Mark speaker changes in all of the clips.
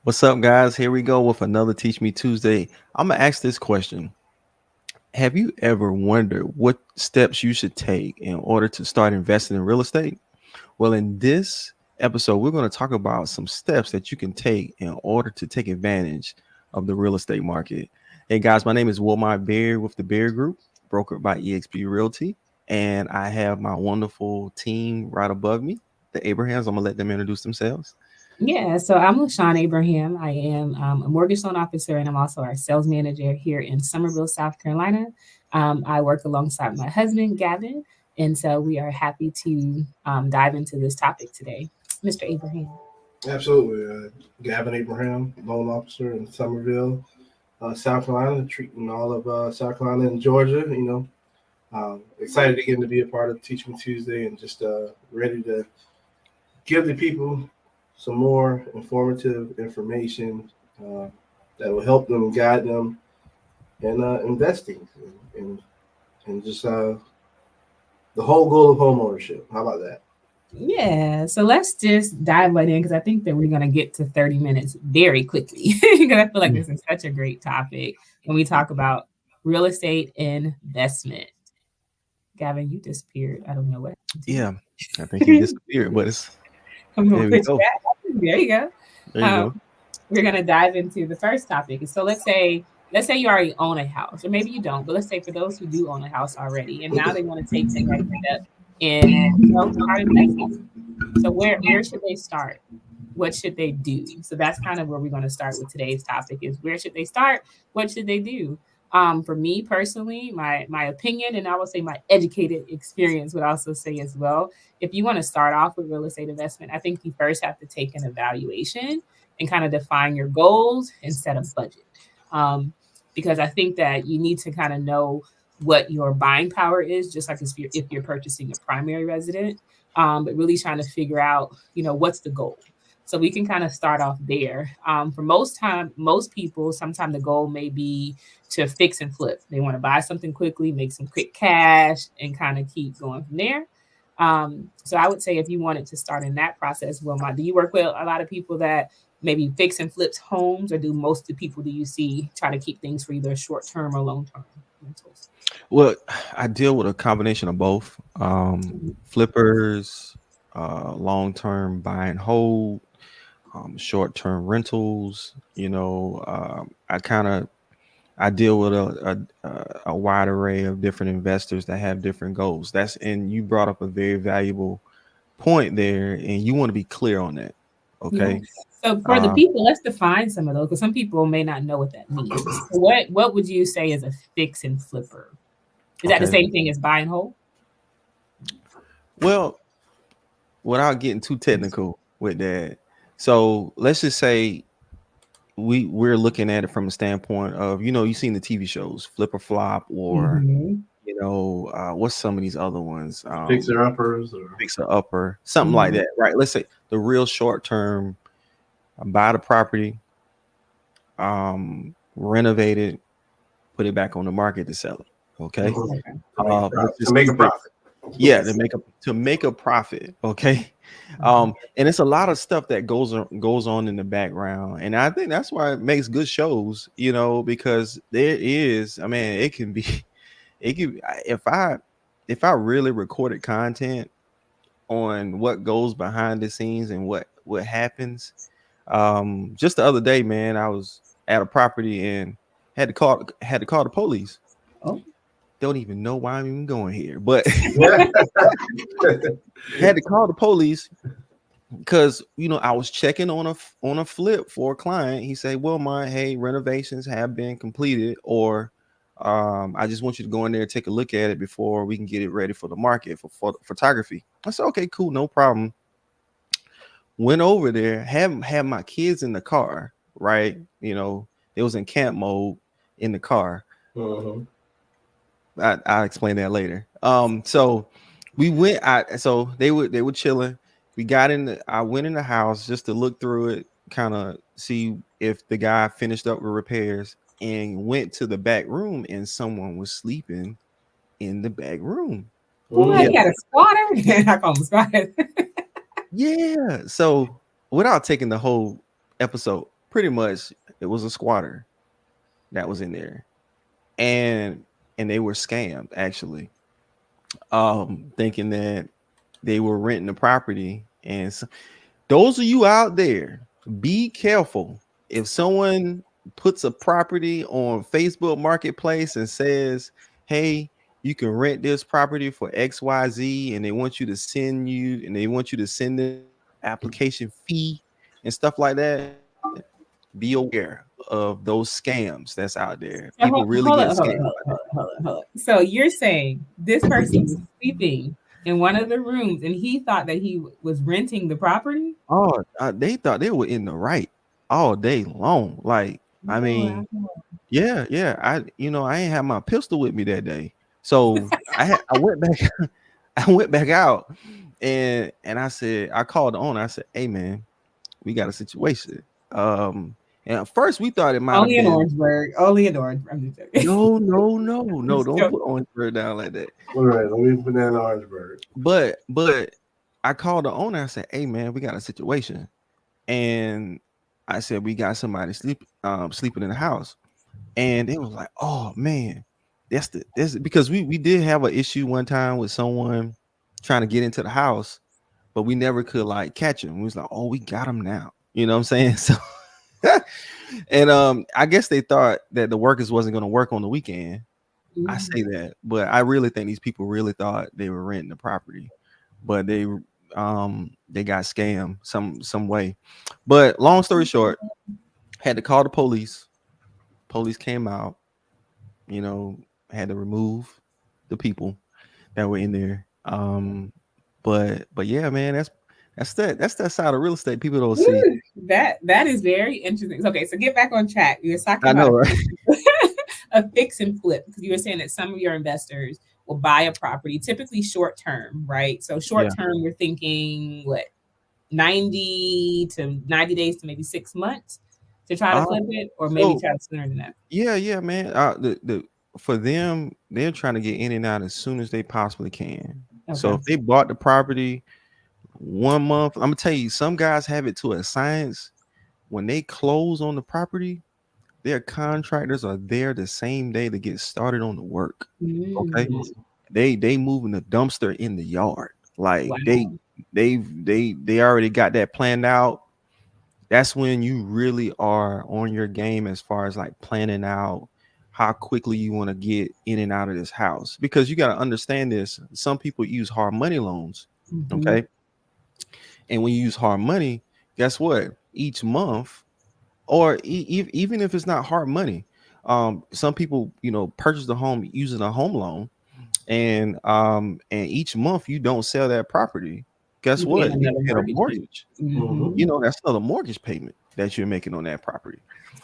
Speaker 1: What's up, guys? Here we go with another Teach Me Tuesday. I'm going to ask this question. Have you ever wondered what steps you should take in order to start investing in real estate? Well, in this episode, we're going to talk about some steps that you can take in order to take advantage of the real estate market. Hey, guys, my name is Wilmot Beard with the Beard Group, brokered by eXp Realty. And I have my wonderful team right above me, the Abrahams. I'm going to let them introduce themselves.
Speaker 2: Yeah, so I'm LaShawn Abraham. I am a mortgage loan officer, and I'm also our sales manager here in Summerville, South Carolina. I work alongside my husband, Gavin, and so we are happy to dive into this topic today. Mr. Abraham.
Speaker 3: Absolutely. Gavin Abraham, loan officer in Somerville, South Carolina, treating all of South Carolina and Georgia. Excited again to be a part of Teach Me Tuesday and just ready to give the people some more informative information that will help them, guide them in investing and just the whole goal of home ownership. How about that?
Speaker 2: Yeah, so let's just dive right in because I think that we're going to get to 30 minutes very quickly because I feel like this is such a great topic when we talk about real estate investment. Gavin, you disappeared. I don't know what happened to you.
Speaker 1: Yeah, I think he disappeared, but it's
Speaker 2: I'm going
Speaker 1: there
Speaker 2: to
Speaker 1: we
Speaker 2: put you
Speaker 1: go.
Speaker 2: back. There you go.
Speaker 1: There you go.
Speaker 2: We're going to dive into the first topic. So let's say you already own a house, or maybe you don't, but let's say for those who do own a house already, and now they want to take the next step in start investing. So where should they start? What should they do? So that's kind of where we're going to start with today's topic: is where should they start? What should they do? For me personally, my opinion, and I will say my educated experience would also say as well, if you want to start off with real estate investment, I think you first have to take an evaluation and kind of define your goals and set a budget. Because I think that you need to kind of know what your buying power is, just like if you're purchasing a primary resident, but really trying to figure out, what's the goal. So we can kind of start off there. For most people, sometimes the goal may be to fix and flip. They want to buy something quickly, make some quick cash, and kind of keep going from there. So I would say if you wanted to start in that process, Wilma, do you work with a lot of people that maybe fix and flips homes, or do most of the people do you see try to keep things for either short term or long term rentals?
Speaker 1: Well, I deal with a combination of both. Flippers, long-term buy and hold, short-term rentals. I deal with a wide array of different investors that have different goals. And you brought up a very valuable point there, and you want to be clear on that.
Speaker 2: Yeah.
Speaker 1: Okay.
Speaker 2: So for the people, let's define some of those because some people may not know what that means. So what would you say is a fix and flipper? Is that the
Speaker 1: Okay.
Speaker 2: same thing as buy and hold?
Speaker 1: Well, without getting too technical with that, so let's just say we're looking at it from a standpoint of, you've seen the TV shows Flip or Flop, or
Speaker 2: Mm-hmm.
Speaker 1: what's some of these other ones,
Speaker 3: Fixer uppers or
Speaker 1: Fixer Upper, something like
Speaker 2: Mm-hmm.
Speaker 1: that, right? Let's say the real short term, buy the property, renovate it, put it back on the market to sell it. Okay.
Speaker 2: Okay.
Speaker 1: Let's
Speaker 3: to
Speaker 1: just
Speaker 3: make a
Speaker 1: keep it,
Speaker 3: profit.
Speaker 1: yeah, to make a profit. Okay. And it's a lot of stuff that goes on in the background, and I think that's why it makes good shows, because there is, I mean, it can be it can, if I really recorded content on what goes behind the scenes and what happens. Just the other day, man, I was at a property and had to call the police.
Speaker 2: Oh.
Speaker 1: Don't even know why I'm even going here, but
Speaker 3: Yeah.
Speaker 1: had to call the police because I was checking on a flip for a client. He said, "Well, hey, renovations have been completed, or I just want you to go in there and take a look at it before we can get it ready for the market for photography." I said, "Okay, cool, no problem." Went over there, had my kids in the car, right? It was in camp mode in the car.
Speaker 3: Mhm.
Speaker 1: I'll explain that later. So we went. So they were chilling. I went in the house just to look through it, kind of see if the guy finished up with repairs, and went to the back room, and someone was sleeping in the back room.
Speaker 2: What?
Speaker 1: Yeah,
Speaker 2: He had a squatter? I call him squatter.
Speaker 1: yeah. So without taking the whole episode, pretty much it was a squatter that was in there, and they were scammed actually, thinking that they were renting the property. And so, those of you out there, be careful. If someone puts a property on Facebook Marketplace and says, "Hey, you can rent this property for XYZ," and they want you to send them application fee and stuff like that, be aware of those scams that's out there.
Speaker 2: So
Speaker 1: People really
Speaker 2: hold
Speaker 1: get
Speaker 2: on, hold
Speaker 1: scammed.
Speaker 2: on, hold on, hold on, hold on. So you're saying this person was sleeping in one of the rooms and he thought that he was renting the property?
Speaker 1: Oh, they thought they were in the right all day long. Like, I
Speaker 2: No,
Speaker 1: mean, yeah, yeah. I ain't had my pistol with me that day, so I went back, I went back out, and I called the owner. I said, "Hey, man, we got a situation." And at first we thought it might have
Speaker 2: only in
Speaker 1: been
Speaker 2: Orangeburg. Only in Orangeburg. I'm just joking.
Speaker 1: no.
Speaker 2: Just
Speaker 1: Don't
Speaker 2: joking.
Speaker 1: put Orangeburg down like that.
Speaker 3: All right, let me put that in Orangeburg.
Speaker 1: But I called the owner. I said, "Hey, man, we got a situation." And I said, we got somebody sleeping in the house. And they was like, oh man, that's because we did have an issue one time with someone trying to get into the house, but we never could like catch him. We was like, oh, we got him now. You know what I'm saying? So and I guess they thought that the workers wasn't gonna work on the weekend. I say that, but I really think these people really thought they were renting the property, but they got scammed some way. But long story short, had to call the police. Police came out, you know, had to remove the people that were in there. But yeah, man, that's that side of real estate people don't see.
Speaker 2: Woo, that is very interesting. Okay, so get back on track. You were talking
Speaker 1: I know,
Speaker 2: about
Speaker 1: right?
Speaker 2: a fix and flip because you were saying that some of your investors will buy a property, typically short term, right? So short
Speaker 1: Yeah.
Speaker 2: term, we're thinking what 90 days to maybe 6 months to try to
Speaker 1: Uh,
Speaker 2: flip it, or maybe
Speaker 1: so
Speaker 2: try to sooner than that.
Speaker 1: yeah, man. The for them, they're trying to get in and out as soon as they possibly can. So
Speaker 2: Okay.
Speaker 1: if they bought the property 1 month, I'm gonna tell you, some guys have it to a science. When they close on the property, their contractors are there the same day to get started on the work. Okay,
Speaker 2: Mm,
Speaker 1: they moving the dumpster in the yard. Like
Speaker 2: wow.
Speaker 1: they already got that planned out. That's when you really are on your game as far as like planning out how quickly you want to get in and out of this house, because you got to understand this. Some people use hard money loans.
Speaker 2: Hmm.
Speaker 1: Okay, and when you use hard money, guess what? Each month, or even if it's not hard money, some people, purchase the home using a home loan, and each month you don't sell that property. Guess
Speaker 2: You paying
Speaker 1: what? You
Speaker 2: another
Speaker 1: get a
Speaker 2: mortgage payment.
Speaker 1: mortgage.
Speaker 2: Hmm.
Speaker 3: Mm-hmm.
Speaker 1: That's another mortgage payment that you're making on that property.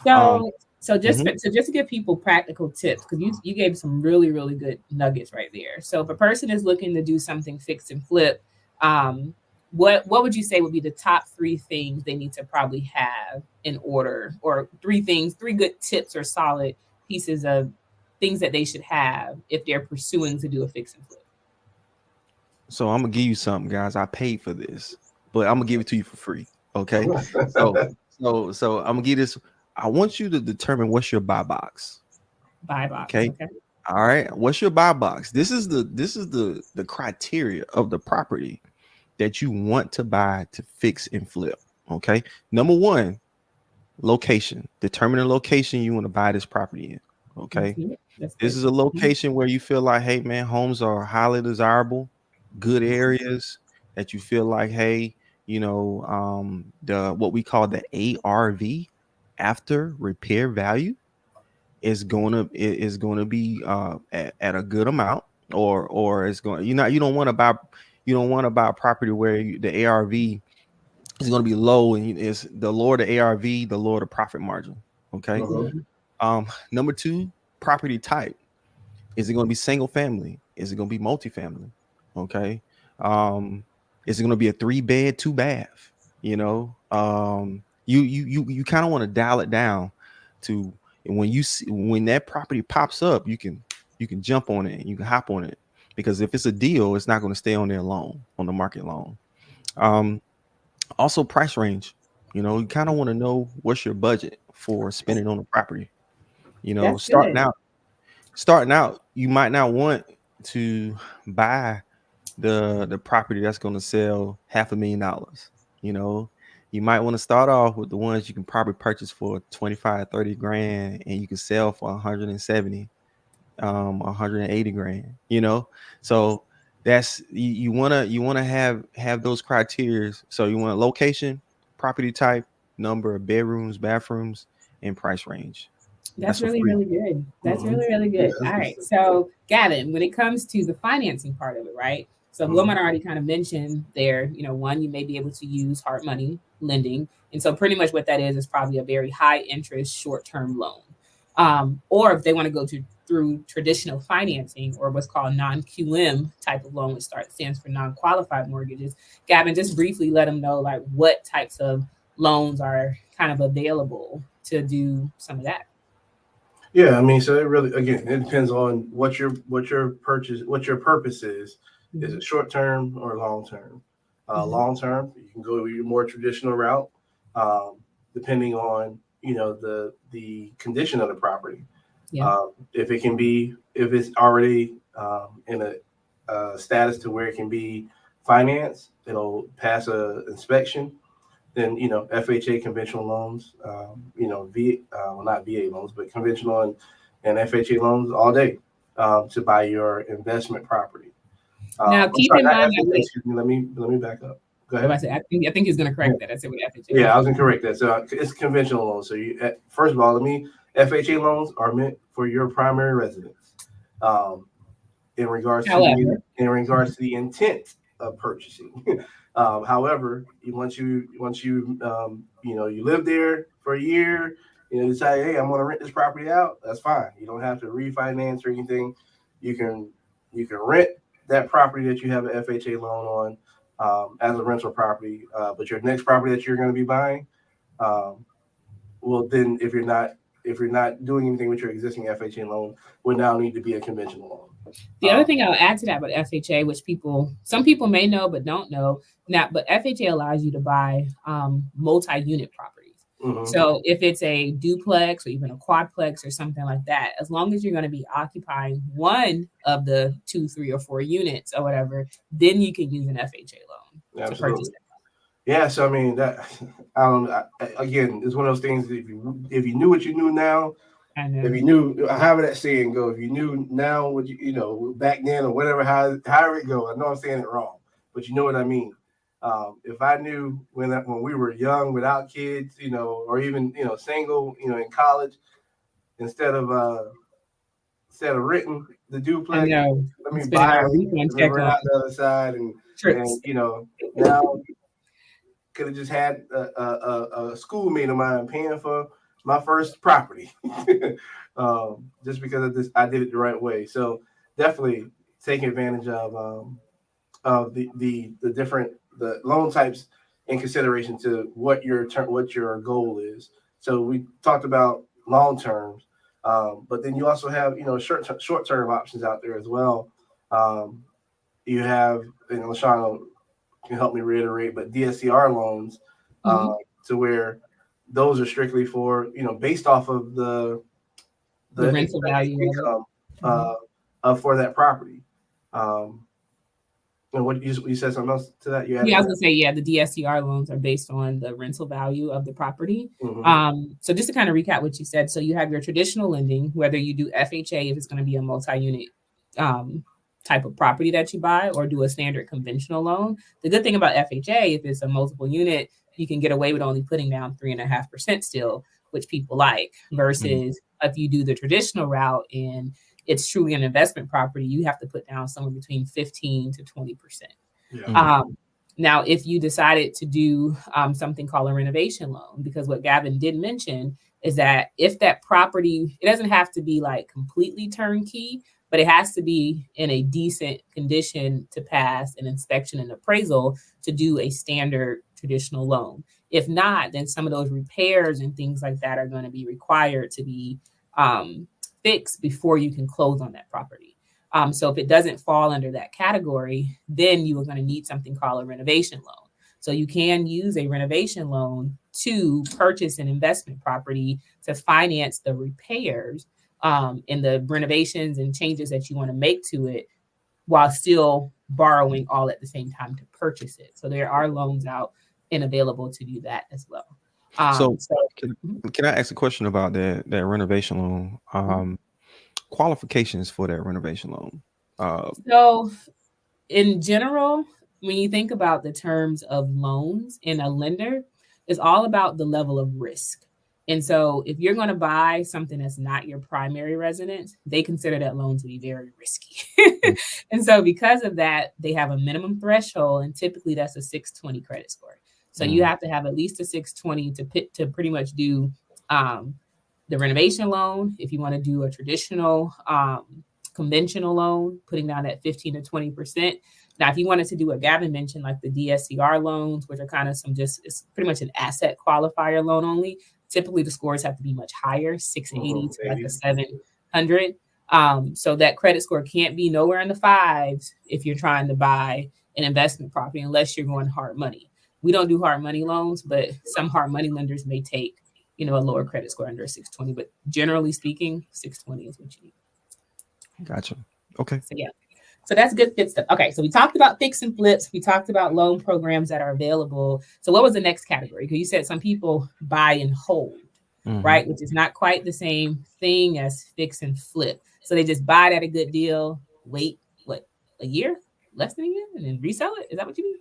Speaker 1: Um,
Speaker 2: So just
Speaker 1: mhm.
Speaker 2: so just to give people practical tips, because you gave some really good nuggets right there. So if a person is looking to do something fix and flip, um, what would you say would be the top three things they need to probably have in order, or three good tips or solid pieces of things that they should have if they're pursuing to do a fix and flip?
Speaker 1: So I'm gonna give you something, guys. I paid for this, but I'm gonna give it to you for free. Okay. So I'm gonna give this. I want you to determine what's your buy box.
Speaker 2: Buy box,
Speaker 1: Okay.
Speaker 2: okay.
Speaker 1: All right. What's your buy box? This is the criteria of the property that you want to buy to fix and flip. Okay. Number one, location. Determine the location you want to buy this property in.
Speaker 2: That's
Speaker 1: Okay.
Speaker 2: good. That's
Speaker 1: This
Speaker 2: good.
Speaker 1: is a
Speaker 2: Mhm.
Speaker 1: location where you feel like, hey man, homes are highly desirable, good areas that you feel like, hey, the what we call the ARV, after repair value, is going to be at a good amount, or it's going, you don't want to buy a property where the ARV is going to be low, and it's the lower the ARV, the lower the profit margin. Okay.
Speaker 3: Uh-huh.
Speaker 2: Mhm.
Speaker 1: Number two, property type. Is it going to be single family? Is it going to be multifamily? Okay. Um, is it going to be a 3 bed, 2 bath? You kind of want to dial it down to, when you see, when that property pops up, you can jump on it and you can hop on it, because if it's a deal, it's not going to stay on there long, on the market long. Um, Also price range. You kind of want to know what's your budget for spending on the property.
Speaker 2: That's
Speaker 1: Starting
Speaker 2: good.
Speaker 1: out, starting out, you might not want to buy the property that's going to sell $500,000. You know, you might want to start off with the ones you can probably purchase for 25, 30 grand and you can sell for 170, 180 grand, So that's you want to have those criteria. So you want location, property type, number of bedrooms, bathrooms, and price range.
Speaker 2: That's
Speaker 1: That's for
Speaker 2: really,
Speaker 1: free.
Speaker 2: really good. That's
Speaker 3: Mm-hmm.
Speaker 2: really, really
Speaker 3: Yeah,
Speaker 2: good.
Speaker 3: that's
Speaker 2: All
Speaker 3: good
Speaker 2: right.
Speaker 3: stuff.
Speaker 2: So, Gavin, when it comes to the financing part of it, right? So,
Speaker 3: Mm-hmm.
Speaker 2: Wilman already kind of mentioned there, one, you may be able to use hard money lending. And so, pretty much what that is probably a very high interest short term loan. Or if they want to go through traditional financing or what's called non QM type of loan, which stands for non qualified mortgages. Gavin, just briefly let them know like what types of loans are kind of available to do some of that.
Speaker 3: Yeah, I mean, so it really again it depends on what your purpose is. Is
Speaker 2: Mhm.
Speaker 3: it short term or long term?
Speaker 2: Mhm.
Speaker 3: Long term, you can go your more traditional route, um, depending on the condition of the property.
Speaker 2: Yeah.
Speaker 3: If it's already in a status to where it can be financed, it'll pass a inspection. Then FHA conventional loans, well, not VA loans, but conventional and FHA loans all day to buy your investment property.
Speaker 2: Now,
Speaker 3: I'm
Speaker 2: keep
Speaker 3: sorry,
Speaker 2: in
Speaker 3: not
Speaker 2: mind that
Speaker 3: FHA. Excuse me. Let me back up. Go
Speaker 2: what
Speaker 3: ahead.
Speaker 2: I said, I think he's going to
Speaker 3: Yeah,
Speaker 2: correct that. I said with FHA.
Speaker 3: yeah, I
Speaker 2: Okay.
Speaker 3: was incorrect. That so it's conventional loans. So first of all, FHA loans are meant for your primary residence. Um,
Speaker 2: However,
Speaker 3: in regards to the intent of purchasing. However, once you you live there for a year, decide, hey, I'm going to rent this property out. That's fine. You don't have to refinance or anything. You can rent that property that you have an FHA loan on as a rental property. But your next property that you're going to be buying, um, well, then if you're not doing anything with your existing FHA loan, would now need to be a conventional
Speaker 2: the
Speaker 3: loan.
Speaker 2: other thing I'll add to that about FHA, which some people may know but don't know, now, but FHA allows you to buy multi-unit properties.
Speaker 3: Mm-hmm.
Speaker 2: So if it's a duplex or even a quadplex or something like that, as long as you're going to be occupying one of the two, three, or four units or whatever, then you can use an FHA loan to purchase
Speaker 3: Absolutely.
Speaker 2: that.
Speaker 3: Yeah. So I mean that I don't. Again, it's one of those things. If you knew what you knew now,
Speaker 2: I
Speaker 3: if you
Speaker 2: know.
Speaker 3: knew however that saying go, if you knew now what back then or whatever however it go. I know I'm saying it wrong, but you know what I mean. If I knew when we were young without kids, or even single, in college, instead of renting the
Speaker 2: I
Speaker 3: duplex,
Speaker 2: know.
Speaker 3: let
Speaker 2: I'm
Speaker 3: me
Speaker 2: spending
Speaker 3: buy
Speaker 2: our
Speaker 3: it
Speaker 2: refund
Speaker 3: and then
Speaker 2: check
Speaker 3: rent
Speaker 2: on
Speaker 3: out the other side, and
Speaker 2: trips.
Speaker 3: now could have just had a schoolmate of mine paying for my first property, just because of this. I did it the right way. So definitely taking advantage of the different the loan types in consideration to what your goal is. So we talked about long terms, but then you also have short term options out there as well. Um, you have, Lashana can help me reiterate, but DSCR loans,
Speaker 2: Hmm.
Speaker 3: uh, to where those are strictly for based off of
Speaker 2: The
Speaker 3: the
Speaker 2: rental
Speaker 3: expected
Speaker 2: value of it.
Speaker 3: income
Speaker 2: Mhm.
Speaker 3: for that property. Um, and what you said something else to that? You
Speaker 2: Yeah,
Speaker 3: added
Speaker 2: I
Speaker 3: to
Speaker 2: was
Speaker 3: that?
Speaker 2: gonna say, yeah, the DSCR loans are based on the rental value of the property.
Speaker 3: Mm-hmm.
Speaker 2: So just to kind of recap what you said, so you have your traditional lending, whether you do FHA if it's going to be a multi-unit um, type of property that you buy, or do a standard conventional loan. The good thing about FHA, if it's a multiple unit, you can get away with only putting down 3.5% still, which people like,
Speaker 1: Mhm.
Speaker 2: versus if you do the traditional route and it's truly an investment property, you have to put down somewhere between 15 to 20%.
Speaker 3: Yeah.
Speaker 1: Mhm.
Speaker 2: Um, Now, if you decided to do something called a renovation loan, because what Gavin did mention is that if that property, it doesn't have to be like completely turnkey, but it has to be in a decent condition to pass an inspection and appraisal to do a standard traditional loan. If not, then some of those repairs and things like that are going to be required to be um, fixed before you can close on that property. So if it doesn't fall under that category, then you are going to need something called a renovation loan. So you can use a renovation loan to purchase an investment property to finance the repairs and the renovations and changes that you want to make to it while still borrowing all at the same time to purchase it. So there are loans out and available to do that as well.
Speaker 1: So
Speaker 2: So
Speaker 1: can,
Speaker 2: mhm,
Speaker 1: can I ask a question about that renovation loan?
Speaker 2: mhm.
Speaker 1: Qualifications for that renovation loan. Uh,
Speaker 2: So in general, when you think about the terms of loans in a lender, it's all about the level of risk. And so if you're going to buy something that's not your primary residence, they consider that loan to be very risky. And so because of that, they have a minimum threshold, and typically that's a 620 credit score. So you
Speaker 1: mm,
Speaker 2: have to have at least a 620 to pretty much do um, the renovation loan. If you want to do a traditional conventional loan, putting down that 15 to 20%. Now, if you wanted to do what Gavin mentioned, like the DSCR loans, which are kind of it's pretty much an asset qualifier loan only. Typically, the scores have to be much higher, 680 to like a 700. So that credit score can't be nowhere in the fives if you're trying to buy an investment property, unless you're going hard money. We don't do hard money loans, but some hard money lenders may take, a lower credit score under a 620. But generally speaking, 620 is what you need.
Speaker 1: gotcha. Okay.
Speaker 2: So yeah. So that's good stuff. Okay, so we talked about fix and flips. We talked about loan programs that are available. So what was the next category? Because you said some people buy and hold,
Speaker 1: Hmm.
Speaker 2: right? Which is not quite the same thing as fix and flip. So they just buy it at a good deal, wait, what, a year, less than a year, and then resell it? Is that what you mean?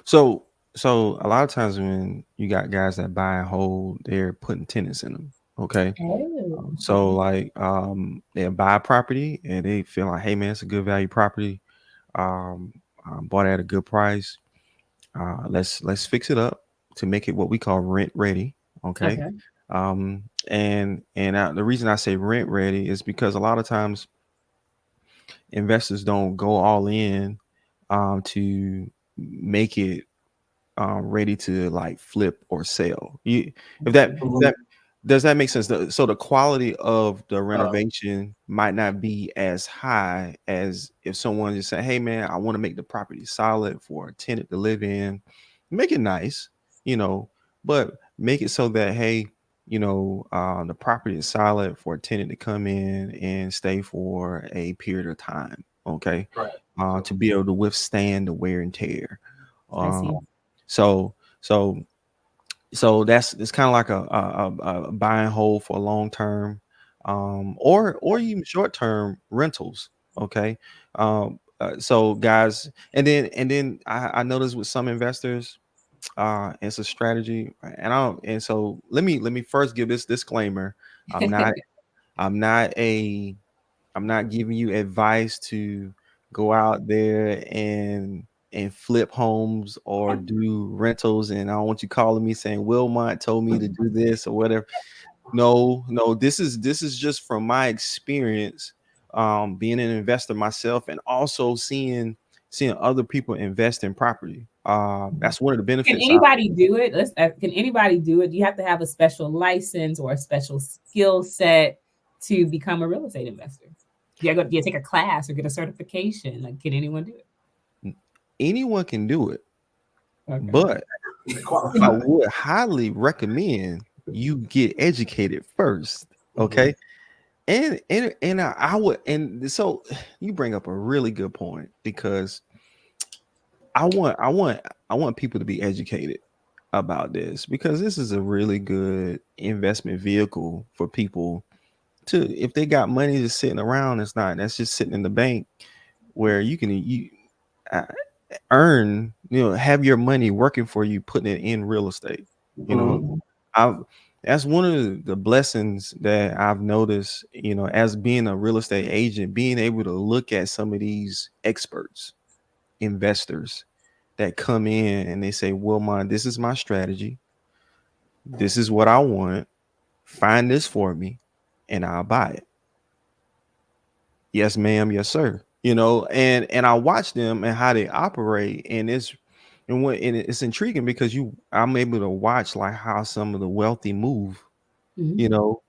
Speaker 1: So so a lot of times when you got guys that buy and hold, they're putting tenants in them. Okay.
Speaker 2: Oh,
Speaker 1: So
Speaker 2: okay.
Speaker 1: like they'll buy a property and they feel like, hey man, it's a good value property. Um, bought at a good price. Let's fix it up to make it what we call rent ready. Okay.
Speaker 2: Okay.
Speaker 1: The reason I say rent ready is because a lot of times investors don't go all in to make it ready to like flip or sell. If that
Speaker 2: Okay.
Speaker 1: if that does that make sense? So the quality of the
Speaker 3: Uh,
Speaker 1: renovation might not be as high as if someone just say, "Hey man, I want to make the property solid for a tenant to live in, make it nice, you know, but make it so that hey, the property is solid for a tenant to come in and stay for a period of time, okay,
Speaker 3: right.
Speaker 1: to be able to withstand the wear and tear."
Speaker 2: I
Speaker 1: Um,
Speaker 2: see.
Speaker 1: so so so that's it's kind of like a buy and hold for long term, or even short term rentals. Okay, so guys, and then I noticed with some investors, it's a strategy, and I don't. And so let me first give this disclaimer: I'm not I'm not a I'm not giving you advice to go out there and flip homes or do rentals. And I don't want you calling me saying Wilmot told me to do this or whatever. No, no, this is just from my experience, being an investor myself and also seeing other people invest in property. That's one of the
Speaker 2: Can
Speaker 1: benefits.
Speaker 2: anybody do it? Can anybody do it? Do you have to have a special license or a special skill set to become a real estate investor? Do you take a class or get a certification? Like, can anyone do it?
Speaker 1: Anyone can do it,
Speaker 2: Okay.
Speaker 1: but I would highly recommend you get educated first.
Speaker 3: Mhm.
Speaker 1: Okay. I would, and so you bring up a really good point because I want I want I want people to be educated about this because this is a really good investment vehicle for people to, if they got money just sitting around, that's just sitting in the bank where you uh, earn, have your money working for you, putting it in real estate. You know,
Speaker 3: Mhm.
Speaker 2: Mhm.
Speaker 1: I That's one of the blessings that I've noticed, as being a real estate agent, being able to look at some of these experts, investors that come in and they say, Wilmon, this is my strategy. This is what I want. Find this for me and I'll buy it. Yes, ma'am. Yes, sir. And I watch them and how they operate, and it's intriguing because I'm able to watch like how some of the wealthy move,
Speaker 2: Mhm.
Speaker 1: you know,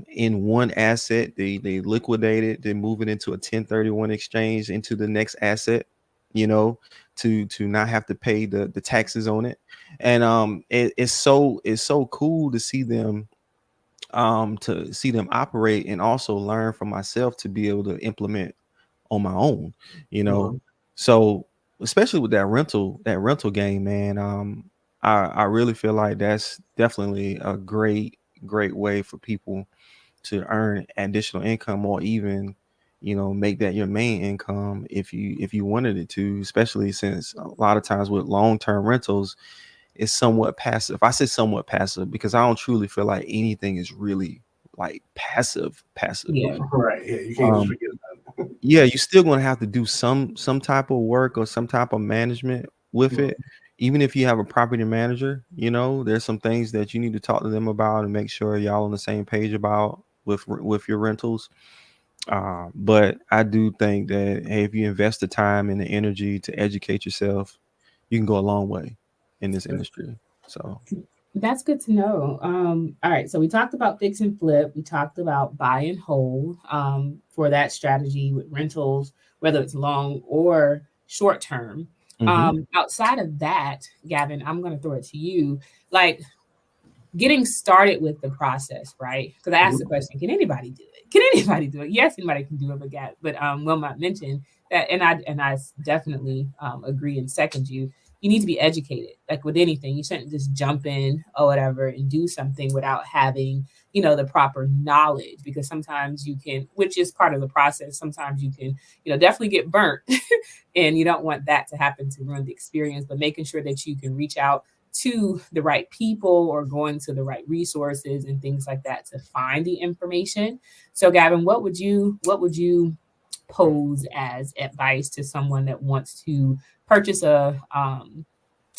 Speaker 1: in one asset, they liquidate it, they move it into a 1031 exchange into the next asset. you know, to not have to pay the taxes on it. And it's so cool to see them operate, and also learn from myself to be able to implement on my own, you know.
Speaker 3: Mhm.
Speaker 1: So especially with that rental game, man, I really feel like that's definitely a great way for people to earn additional income, or even, you know, make that your main income if you wanted it to, especially since a lot of times with long-term rentals, it's somewhat passive. I say somewhat passive because I don't truly feel like anything is really like passive.
Speaker 2: Yeah.
Speaker 3: Right. Yeah. You can't just
Speaker 1: um
Speaker 3: forget about it.
Speaker 1: yeah, you're still going to have to do some type of work or some type of management with
Speaker 3: Mhm.
Speaker 1: it. Even if you have a property manager, you know, there's some things that you need to talk to them about and make sure y'all on the same page about with your rentals. But I do think that, hey, if you invest the time and the energy to educate yourself, you can go a long way in this industry. So
Speaker 2: That's good to know. All right, so we talked about fix and flip. We talked about buy and hold for that strategy with rentals, whether it's long or short term.
Speaker 1: mhm.
Speaker 2: Outside of that, Gavin, I'm going to throw it to you. Like, getting started with the process, right? Because I asked the
Speaker 3: Mhm.
Speaker 2: question, can anybody do it? Can anybody do it? Yes, anybody can do it, but Wilmot mentioned that, and I definitely agree and second you. You need to be educated, like with anything. You shouldn't just jump in or whatever and do something without having, the proper knowledge. Because sometimes you can, which is part of the process. Sometimes you can, definitely get burnt, and you don't want that to happen to ruin the experience. But making sure that you can reach out to the right people or going to the right resources and things like that to find the information. So Gavin, what would you pose as advice to someone that wants to purchase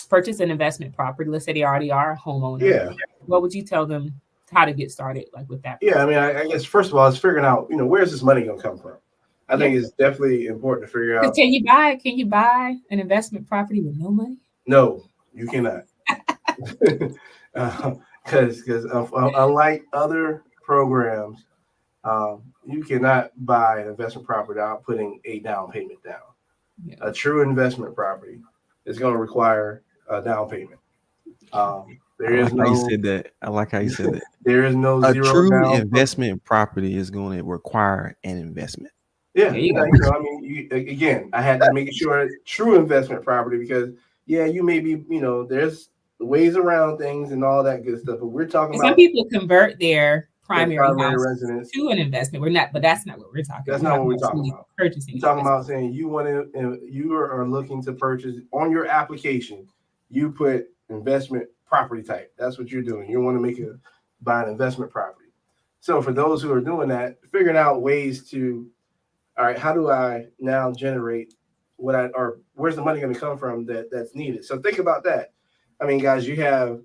Speaker 2: purchase an investment property? Let's say they already are a homeowner.
Speaker 3: Yeah.
Speaker 2: What would you tell them how to get started, like with that
Speaker 3: Yeah. I
Speaker 2: process?
Speaker 3: mean, I guess first of all, it's figuring out, where's this money going to come from? I
Speaker 2: Yeah.
Speaker 3: think it's definitely important to figure
Speaker 2: Because
Speaker 3: out.
Speaker 2: can you buy an investment property with no money?
Speaker 3: No, you cannot. Because unlike other programs, you cannot buy an investment property without putting a down payment down.
Speaker 2: Yeah.
Speaker 3: A true investment property is going to require a down payment.
Speaker 1: I
Speaker 3: There is
Speaker 1: like how you
Speaker 3: no
Speaker 1: said that. I like how you said that.
Speaker 3: there is no
Speaker 1: A
Speaker 3: zero
Speaker 1: true
Speaker 3: down.
Speaker 1: investment property is going to require an investment.
Speaker 3: Yeah,
Speaker 2: There you go.
Speaker 3: I mean, again, I had to make sure true investment property because yeah, you may be, there's ways around things and all that good stuff, but we're talking
Speaker 2: And some
Speaker 3: about
Speaker 2: people convert their
Speaker 3: their
Speaker 2: primary
Speaker 3: primary
Speaker 2: house
Speaker 3: residence.
Speaker 2: to an investment. We're not, but that's not what we're talking.
Speaker 3: That's
Speaker 2: We're
Speaker 3: not what
Speaker 2: talking
Speaker 3: we're
Speaker 2: about
Speaker 3: talking
Speaker 2: truly
Speaker 3: about.
Speaker 2: purchasing
Speaker 3: We're
Speaker 2: an
Speaker 3: talking
Speaker 2: investment.
Speaker 3: about saying you are looking to purchase on your application. You put investment property type. That's what you're doing. You want to buy an investment property. So for those who are doing that, figuring out ways to, all right, how do I now generate or where's the money going to come from that's needed? So think about that. I mean, guys, you have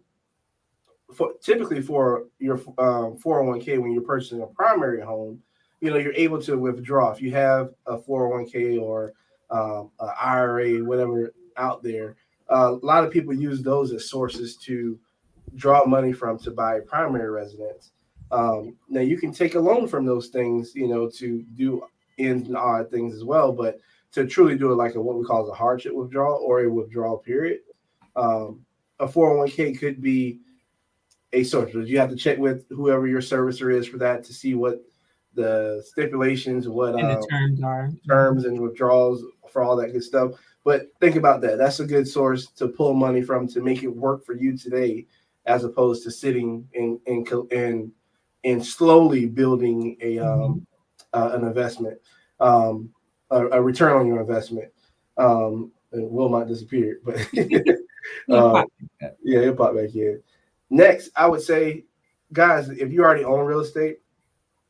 Speaker 3: typically for your 401k when you're purchasing a primary home, you're able to withdraw if you have a 401k or a IRA, whatever out there. A lot of people use those as sources to draw money from to buy primary residence. Now you can take a loan from those things, to do ins and odd things as well, but to truly do it like what we call a hardship withdrawal or a withdrawal period, um, a 401k could be a social. You have to check with whoever your servicer is for that to see what the stipulations, what
Speaker 2: And the terms are.
Speaker 3: terms and withdrawals for all that good stuff. But think about that. That's a good source to pull money from to make it work for you today, as opposed to sitting and slowly building an investment, a return on your investment. It will not disappear, but
Speaker 2: He'll
Speaker 3: uh,
Speaker 2: pop back up.
Speaker 3: yeah, it'll pop back in. Next, I would say, guys, if you already own real estate,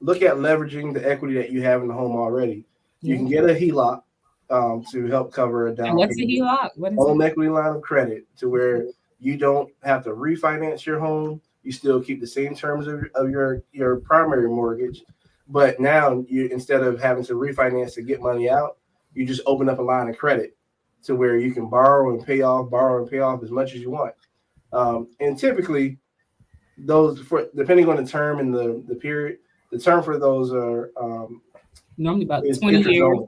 Speaker 3: look at leveraging the equity that you have in the home already. You
Speaker 2: Yeah.
Speaker 3: can get a HELOC to help cover a
Speaker 2: And
Speaker 3: down
Speaker 2: what's a
Speaker 3: payment,
Speaker 2: HELOC? What is
Speaker 3: home
Speaker 2: it?
Speaker 3: equity line of credit, to where you don't have to refinance your home. You still keep the same terms of your primary mortgage, but now you, instead of having to refinance to get money out, you just open up a line of credit to where you can borrow and pay off as much as you want. And typically, those for depending on the term and the period, the term for those are
Speaker 2: Normally about
Speaker 3: is
Speaker 2: 20
Speaker 3: interest
Speaker 2: years.
Speaker 3: only.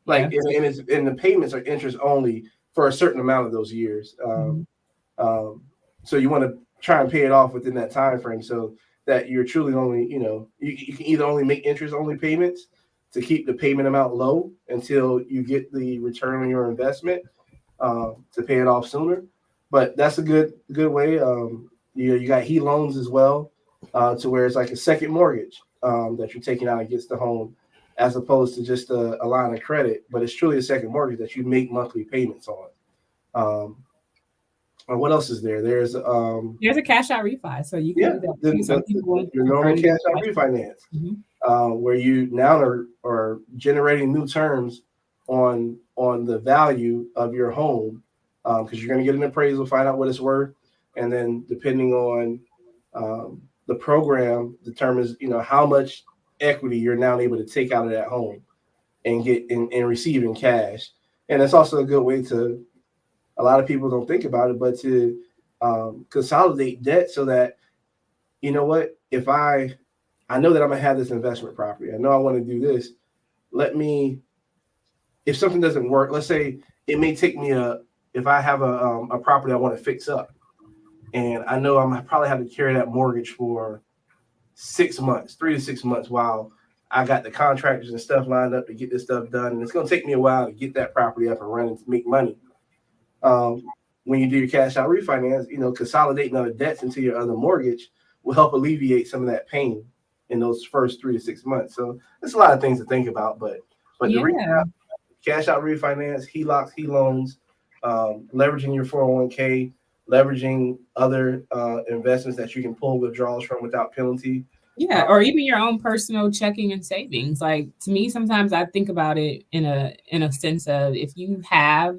Speaker 2: Yeah.
Speaker 3: And the payments are interest only for a certain amount of those years.
Speaker 2: Mhm.
Speaker 3: Um, so you want to try and pay it off within that time frame, so that you're truly only, you can either only make interest only payments to keep the payment amount low until you get the return on your investment, to pay it off sooner. But that's a good way. You got HE loans as well, to where it's like a second mortgage, that you're taking out against the home, as opposed to just a line of credit. But it's truly a second mortgage that you make monthly payments on. Um, and what else is there?
Speaker 2: There's a cash out refi, so you can
Speaker 3: Yeah,
Speaker 2: do that too. Some people
Speaker 3: your
Speaker 2: prefer
Speaker 3: normal
Speaker 2: to
Speaker 3: cash
Speaker 2: do
Speaker 3: out
Speaker 2: cash.
Speaker 3: refinance,
Speaker 2: Mhm.
Speaker 3: where you now are generating new terms on the value of your home, because you're going to get an appraisal, find out what it's worth, and then depending on, the program determines, how much equity you're now able to take out of that home and get and receive in cash. And it's also a good way to, a lot of people don't think about it, but to, consolidate debt, so that, you know what, if I know that I'm gonna have this investment property, I know I want to do this. Let me, if something doesn't work, let's say it may take me if I have a property I want to fix up, and I know I'm probably have to carry that mortgage for 6 months, 3 to 6 months, while I got the contractors and stuff lined up to get this stuff done, and it's gonna take me a while to get that property up and running to make money. When you do your cash out refinance, consolidating other debts into your other mortgage will help alleviate some of that pain in those first 3 to 6 months. So there's a lot of things to think about, but the
Speaker 2: Yeah.
Speaker 3: cash out refinance, HELOCs, HE loans, leveraging your 401k, leveraging other, investments that you can pull withdrawals from without penalty.
Speaker 2: Yeah,
Speaker 3: Uh,
Speaker 2: or even your own personal checking and savings. Like to me, sometimes I think about it in a sense of if you have,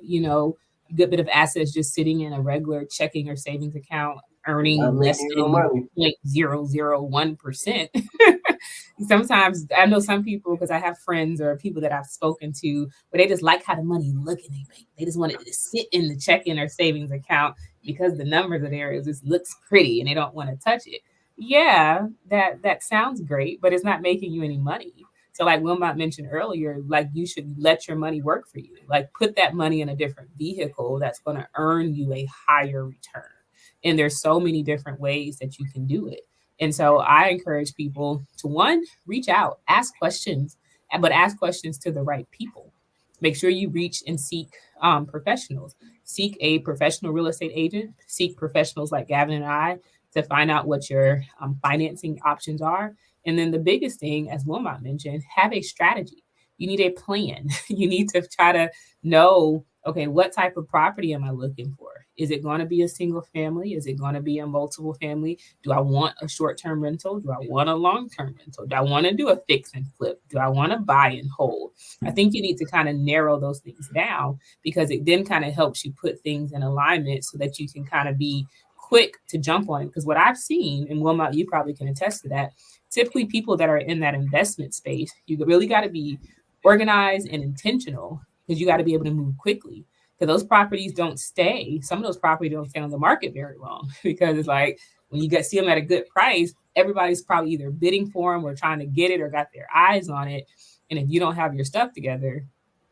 Speaker 2: a good bit of assets just sitting in a regular checking or savings account
Speaker 3: not
Speaker 2: earning less
Speaker 3: making you no
Speaker 2: than
Speaker 3: money.
Speaker 2: 0.001%. Sometimes I know some people because I have friends or people that I've spoken to where they just like how the money look in their bank. They just want it to sit in the checking or savings account because the numbers are there. It just looks pretty and they don't want to touch it. Yeah, that sounds great, but it's not making you any money. So like Wilmot mentioned earlier, like you should let your money work for you. Like put that money in a different vehicle that's going to earn you a higher return. And there's so many different ways that you can do it. And so I encourage people to one, reach out, ask questions, but ask questions to the right people. Make sure you reach and seek professionals. Seek a professional real estate agent. Seek professionals like Gavin and I to find out what your financing options are. And then the biggest thing, as Wilmot mentioned, have a strategy. You need a plan. You need to try to know, okay, what type of property am I looking for? Is it going to be a single family? Is it going to be a multiple family? Do I want a short term rental? Do I want a long term rental? Do I want to do a fix and flip? Do I want to buy and hold? I think you need to kind of narrow those things down because it then kind of helps you put things in alignment so that you can kind of be quick to jump on it. Because what I've seen, and Wilmot, you probably can attest to that, typically people that are in that investment space, you really got to be organized and intentional because you got to be able to move quickly. Because those properties don't stay. Some of those properties don't stay on the market very long because it's like when you get see them at a good price, everybody's probably either bidding for them or trying to get it or got their eyes on it. And if you don't have your stuff together,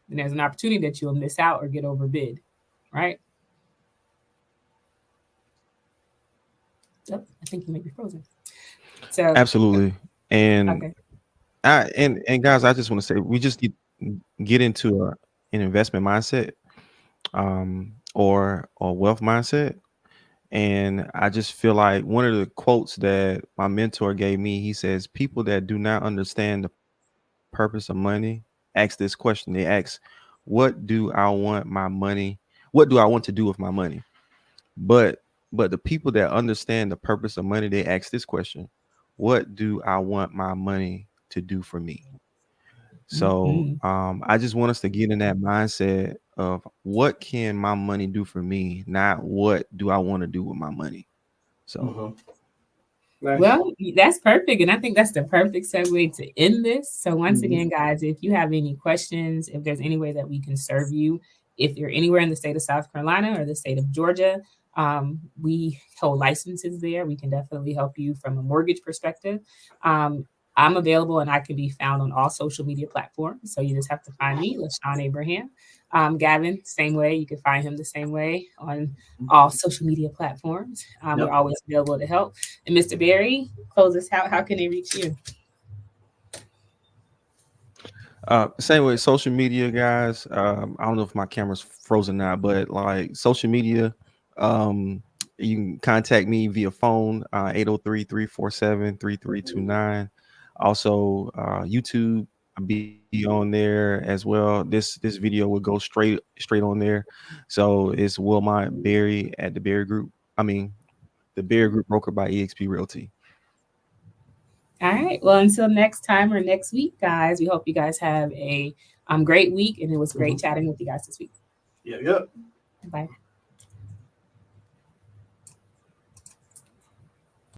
Speaker 2: then there's an opportunity that you'll miss out or get overbid, right? Yep, I think you may be frozen. So,
Speaker 1: Absolutely. And
Speaker 2: okay.
Speaker 1: and guys, I just want to say we just get into an investment mindset, or wealth mindset. And I just feel like one of the quotes that my mentor gave me, he says, people that do not understand the purpose of money ask this question. They ask, what do I want my money? What do I want to do with my money? But the people that understand the purpose of money, they ask this question: what do I want my money to do for me? So
Speaker 2: Mhm.
Speaker 1: I just want us to get in that mindset of what can my money do for me, not what do I want to do with my money. So
Speaker 3: Mhm. Nice.
Speaker 2: Well, that's perfect. And I think that's the perfect segue to end this. So, once
Speaker 3: Mhm.
Speaker 2: again, guys, if you have any questions, if there's any way that we can serve you, if you're anywhere in the state of South Carolina or the state of Georgia, we hold licenses there. We can definitely help you from a mortgage perspective. Um, I'm available and I can be found on all social media platforms. So you just have to find me, LaShawn Abraham. Gavin, same way. You can find him the same way on all social media platforms. We're always available to help. And Mr. Barry, close us out. How can they reach you?
Speaker 1: Same with social media, guys. I don't know if my camera's frozen now, but like social media, um, you can contact me via phone, 803-347-3329. Also, YouTube, I'll be on there as well. This video will go straight on there. So it's Wilmot Berry at the Berry Group. I mean, the Berry Group broker by EXP Realty.
Speaker 2: All right. Well, until next time or next week, guys, we hope you guys have a great week. And it was great chatting with you guys this week.
Speaker 3: Yeah.
Speaker 2: Bye.